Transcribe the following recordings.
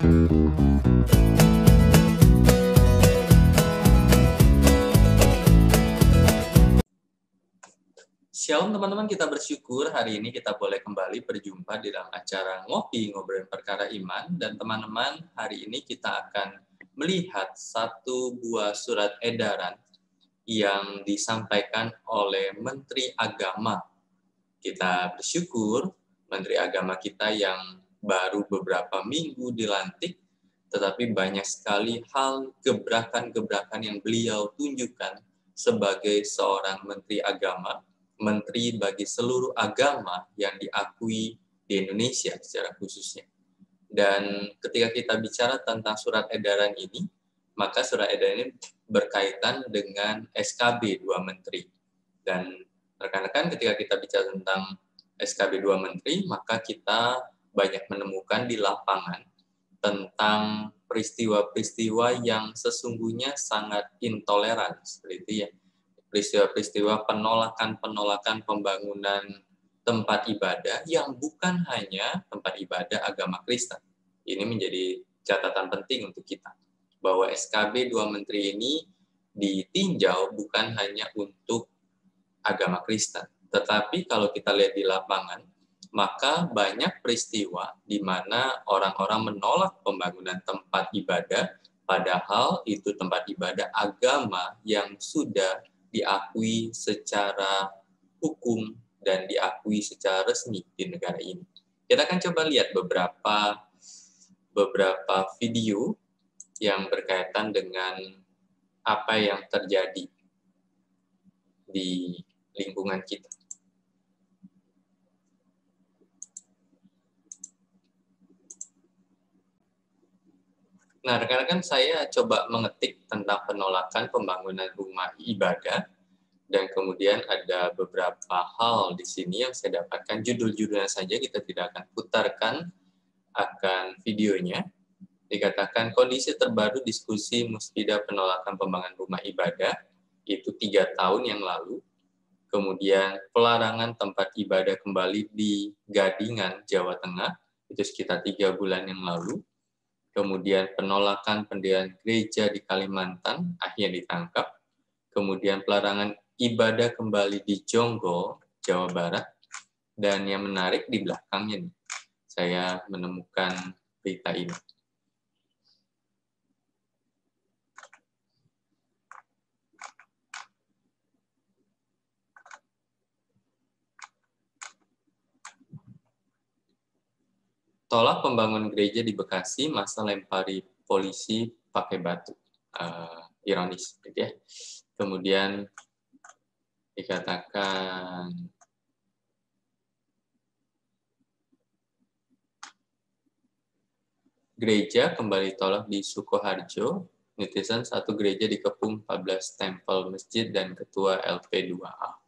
Shalom teman-teman, kita bersyukur hari ini kita boleh kembali berjumpa di dalam acara Ngopi Ngobrolin Perkara Iman. Dan teman-teman, hari ini kita akan melihat satu buah surat edaran yang disampaikan oleh Menteri Agama. Kita bersyukur Menteri Agama kita yang baru beberapa minggu dilantik, tetapi banyak sekali hal gebrakan-gebrakan yang beliau tunjukkan sebagai seorang Menteri Agama, menteri bagi seluruh agama yang diakui di Indonesia secara khususnya. Dan ketika kita bicara tentang surat edaran ini, maka surat edaran ini berkaitan dengan SKB 2 Menteri. Dan rekan-rekan, ketika kita bicara tentang SKB 2 Menteri, maka kita banyak menemukan di lapangan tentang peristiwa-peristiwa yang sesungguhnya sangat intoleran, seperti itu ya. Peristiwa-peristiwa penolakan pembangunan tempat ibadah yang bukan hanya tempat ibadah agama Kristen. Ini menjadi catatan penting untuk kita, bahwa SKB 2 Menteri ini ditinjau bukan hanya untuk agama Kristen, tetapi kalau kita lihat di lapangan, maka banyak peristiwa di mana orang-orang menolak pembangunan tempat ibadah, padahal itu tempat ibadah agama yang sudah diakui secara hukum dan diakui secara resmi di negara ini. Kita akan coba lihat beberapa video yang berkaitan dengan apa yang terjadi di lingkungan kita. Nah, rekan-rekan, saya coba mengetik tentang penolakan pembangunan rumah ibadah, dan kemudian ada beberapa hal di sini yang saya dapatkan. Judul-judulnya saja kita tidak akan putarkan akan videonya. Dikatakan kondisi terbaru diskusi Muspida penolakan pembangunan rumah ibadah, itu 3 tahun yang lalu. Kemudian pelarangan tempat ibadah kembali di Gadingan, Jawa Tengah, itu sekitar 3 bulan yang lalu. Kemudian penolakan pendirian gereja di Kalimantan akhirnya ditangkap. Kemudian pelarangan ibadah kembali di Jonggol, Jawa Barat. Dan yang menarik di belakangnya nih, saya menemukan berita ini. Tolak pembangunan gereja di Bekasi, masa lempari polisi pakai batu. Ironis, gitu ya. Kemudian dikatakan gereja kembali tolak di Sukoharjo, netizen satu gereja dikepung 14 tempel masjid dan ketua LP2A.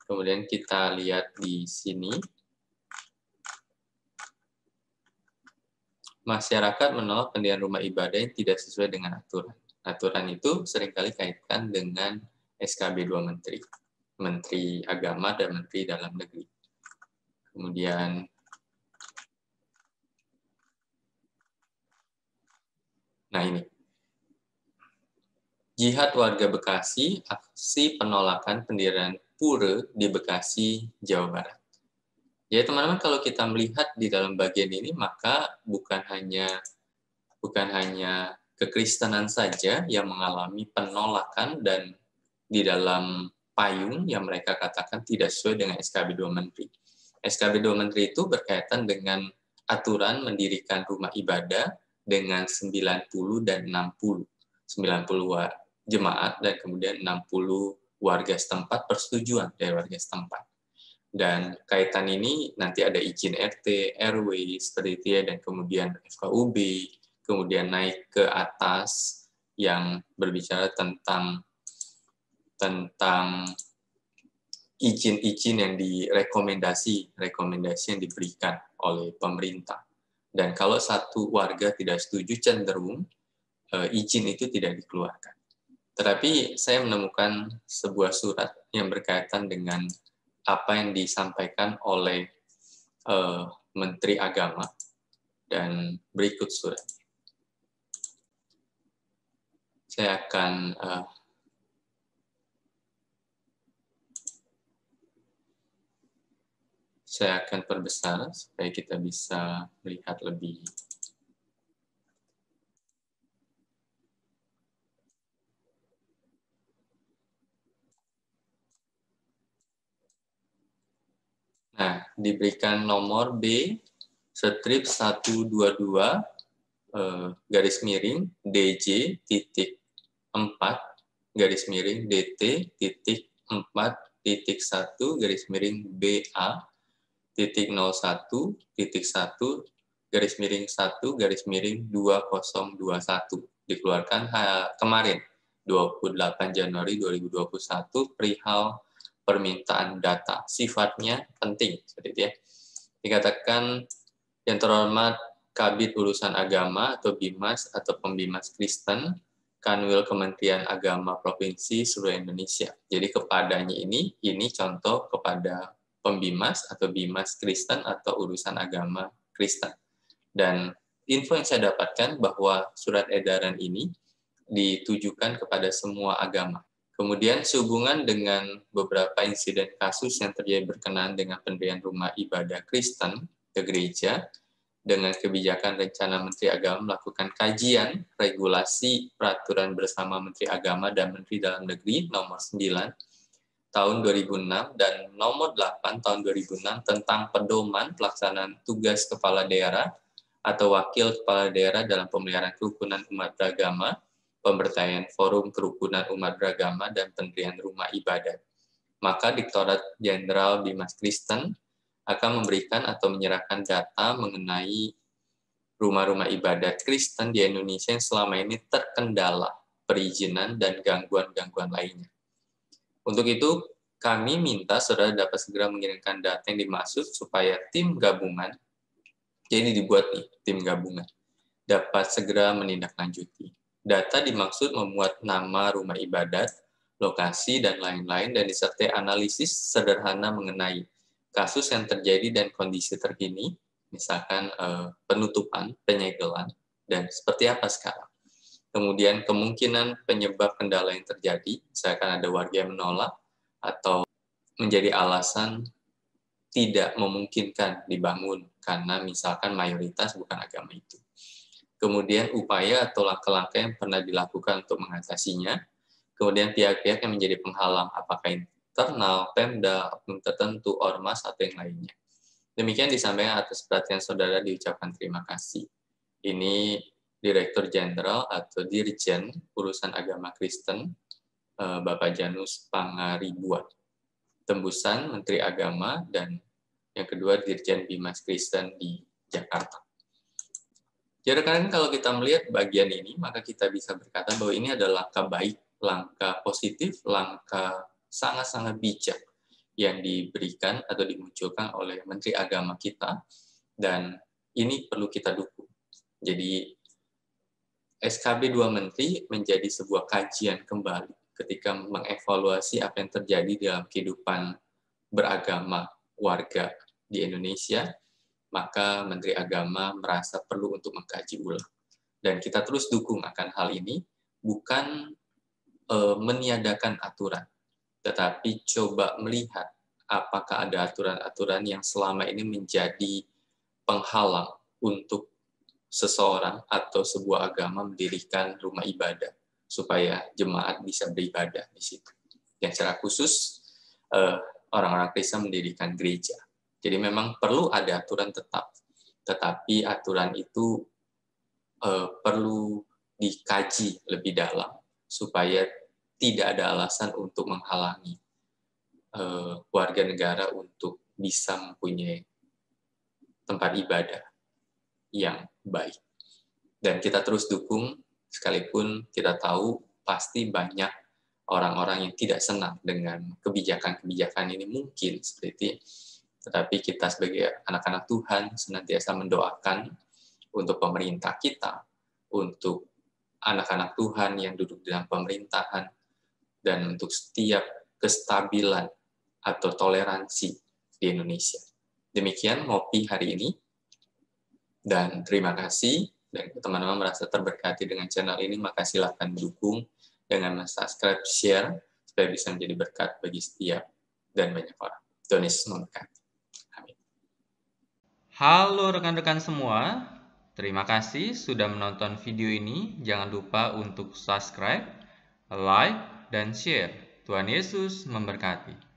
Kemudian kita lihat di sini, masyarakat menolak pendirian rumah ibadah yang tidak sesuai dengan aturan. Aturan itu seringkali kaitkan dengan SKB 2 Menteri. Menteri Agama dan Menteri Dalam Negeri. Kemudian, nah ini. Jihad warga Bekasi, aksi penolakan pendirian pura di Bekasi, Jawa Barat. Ya teman-teman, kalau kita melihat di dalam bagian ini, maka bukan hanya kekristenan saja yang mengalami penolakan dan di dalam payung yang mereka katakan tidak sesuai dengan SKB 2 Menteri. SKB 2 Menteri itu berkaitan dengan aturan mendirikan rumah ibadah dengan 90 dan 60. 90 jemaat dan kemudian 60 warga setempat, persetujuan dari warga setempat. Dan kaitan ini nanti ada izin RT, RW, seperti itu ya, dan kemudian FKUB, kemudian naik ke atas yang berbicara tentang izin-izin yang rekomendasi yang diberikan oleh pemerintah. Dan kalau satu warga tidak setuju, cenderung izin itu tidak dikeluarkan. Tetapi saya menemukan sebuah surat yang berkaitan dengan apa yang disampaikan oleh Menteri Agama Dan berikut suratnya. Saya akan perbesar supaya kita bisa melihat lebih. Nah, diberikan nomor B strip 122 garis miring DJ titik 4 garis miring DT titik 4 titik 1 garis miring BA titik 01 titik 1 garis miring 1 garis miring 2021 dikeluarkan kemarin 28 Januari 2021 perihal permintaan data sifatnya penting seperti itu ya. Dikatakan yang terhormat Kabid Urusan Agama atau Bimas atau Pembimas Kristen, Kanwil Kementerian Agama Provinsi seluruh Indonesia. Jadi kepadanya ini contoh kepada Pembimas atau Bimas Kristen atau Urusan Agama Kristen. Dan info yang saya dapatkan bahwa surat edaran ini ditujukan kepada semua agama. Kemudian sehubungan dengan beberapa insiden kasus yang terjadi berkenaan dengan pendirian rumah ibadah Kristen ke gereja, dengan kebijakan rencana Menteri Agama melakukan kajian regulasi peraturan bersama Menteri Agama dan Menteri Dalam Negeri nomor 9 tahun 2006 dan nomor 8 tahun 2006 tentang pedoman pelaksanaan tugas kepala daerah atau wakil kepala daerah dalam pemeliharaan kerukunan umat beragama, pemberdayaan forum kerukunan umat beragama, dan pendirian rumah ibadat. Maka Direktorat Jenderal Bimas Kristen akan memberikan atau menyerahkan data mengenai rumah-rumah ibadat Kristen di Indonesia yang selama ini terkendala perizinan dan gangguan-gangguan lainnya. Untuk itu, kami minta saudara dapat segera mengirimkan data yang dimaksud supaya tim gabungan, jadi dibuat nih, tim gabungan, dapat segera menindaklanjuti. Data dimaksud memuat nama rumah ibadat, lokasi, dan lain-lain, dan disertai analisis sederhana mengenai kasus yang terjadi dan kondisi terkini, misalkan penutupan, penyegelan, dan seperti apa sekarang. Kemudian kemungkinan penyebab kendala yang terjadi, misalkan ada warga yang menolak, atau menjadi alasan tidak memungkinkan dibangun, karena misalkan mayoritas bukan agama itu. Kemudian upaya atau langkah-langkah yang pernah dilakukan untuk mengatasinya, kemudian pihak-pihak yang menjadi penghalang, apakah internal, Pemda, oknum tertentu, ormas, atau yang lainnya. Demikian disampaikan atas perhatian saudara, diucapkan terima kasih. Ini Direktur Jenderal atau Dirjen Urusan Agama Kristen, Bapak Janus Pangaribuan. Tembusan Menteri Agama, dan yang kedua Dirjen Bimas Kristen di Jakarta. Jadi rekan-rekan, kalau kita melihat bagian ini, maka kita bisa berkata bahwa ini adalah langkah baik, langkah positif, langkah sangat-sangat bijak yang diberikan atau dimunculkan oleh Menteri Agama kita, dan ini perlu kita dukung. Jadi SKB 2 Menteri menjadi sebuah kajian kembali ketika mengevaluasi apa yang terjadi dalam kehidupan beragama warga di Indonesia, maka Menteri Agama merasa perlu untuk mengkaji ulang. Dan kita terus dukung akan hal ini, bukan meniadakan aturan, tetapi coba melihat apakah ada aturan-aturan yang selama ini menjadi penghalang untuk seseorang atau sebuah agama mendirikan rumah ibadah supaya jemaat bisa beribadah di situ. Yang secara khusus orang-orang Kristen mendirikan gereja. Jadi memang perlu ada aturan tetap, tetapi aturan itu perlu dikaji lebih dalam supaya tidak ada alasan untuk menghalangi warga negara untuk bisa mempunyai tempat ibadah yang baik. Dan kita terus dukung, sekalipun kita tahu pasti banyak orang-orang yang tidak senang dengan kebijakan-kebijakan ini mungkin seperti itu. Tetapi kita sebagai anak-anak Tuhan senantiasa mendoakan untuk pemerintah kita, untuk anak-anak Tuhan yang duduk dalam pemerintahan, dan untuk setiap kestabilan atau toleransi di Indonesia. Demikian ngopi hari ini. Dan terima kasih. Dan teman-teman merasa terberkati dengan channel ini, maka silahkan dukung dengan subscribe, share, supaya bisa menjadi berkat bagi setiap dan banyak orang. Tuhan Yesus memberkati. Amin. Halo rekan-rekan semua, terima kasih sudah menonton video ini. Jangan lupa untuk subscribe, like, dan share. Tuhan Yesus memberkati.